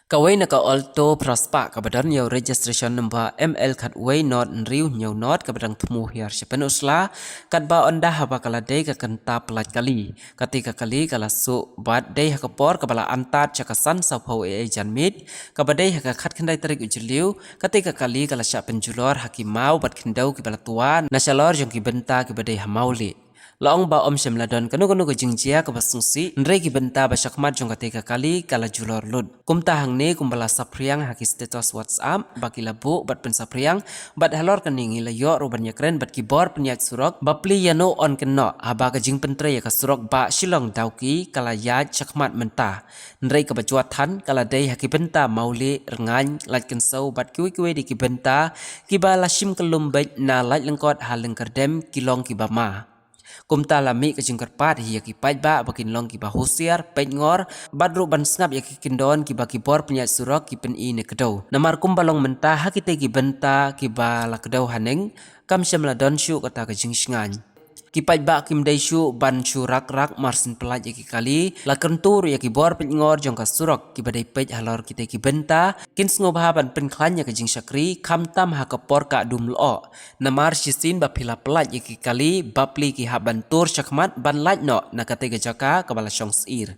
Kawai na ka alto prospa kabadon yaw registration number ML Katway not riu nyaw not kabadang temu hiar sepenusla kat ba onda haba kala day ka kanta pelat kali ketika kali kala su bat day hakapor kabala antat cakasan sapau janmit kabadai haka khat kendai tarik ujiliu ketika kali kala syak penjulor hakimau bat kendau kibala tuan nasyalor jong kibenta kibadai hamauli Laong ba om semladon kanu ke jingjia ke basungsi nrei ki benta basyakmat jong ketika kali kala julor lud kumta hang ne kumbala sapriang haki status WhatsApp baki labu bat pen sapriang bat halor kaningi layo roban yakren bat kibor penyak surok bapli yano on keno haba ka jing pentre ya ka surok ba silong dauki kala ya chakmat mentah nrei ke bajuatan kala dei haki benta mauli rengan laj kensau bat kiwi di ki benta kibala sim kelum baik na laj lengkot haleng kerdem kilong kibama Kumta lami ke jengkerpat hiya ki pajba bakin long ki bahusiar pengor badru ban snap ya ki kindon ki baki bor penyat surok ki pen ne kedau namar kumbalong mentah hakite ki benta ki ba la kedau haneng kam syamladon syu kata ke jingsingan ki pajba kim dai syu ban syu rak marsin pelaj ya ki kali la kentur ya ki bor pengor jong ka surok ki badai pej halor kite ki benta kin sngoba ban pen klan ya ke jing syakri kam tam ha ka por ka dum lo namar sisin ba pila pelaj ya ki kali bapli ki haban tur syakmat ban laj no nakate ke jaka kabala syong sir